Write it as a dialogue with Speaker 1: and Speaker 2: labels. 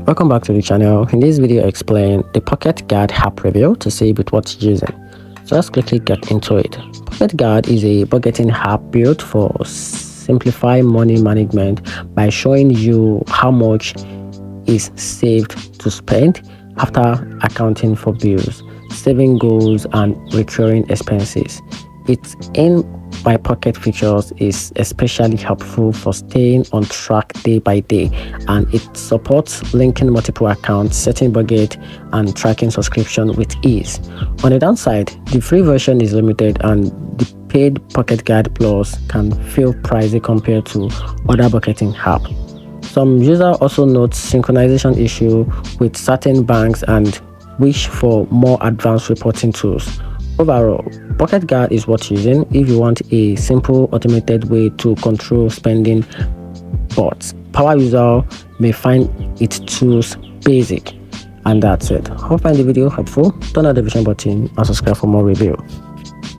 Speaker 1: Welcome back to the channel. In this video, I explain the POCKETGUARD app review to see with what you're using. So let's quickly get into it. POCKETGUARD is a budgeting app built for simplify money management by showing you how much is saved to spend after accounting for bills, saving goals, and recurring expenses. Its in my pocket features is especially helpful for staying on track day by day, and it supports linking multiple accounts, setting budget, and tracking subscription with ease. On the downside, the free version is limited and the paid POCKETGUARD Plus can feel pricey compared to other budgeting apps. Some users also note synchronization issue with certain banks and wish for more advanced reporting tools. Overall, POCKETGUARD is worth using if you want a simple automated way to control spending, but power user may find its tools basic. And that's it. Hope you find the video helpful. Turn on the notification button and subscribe for more review.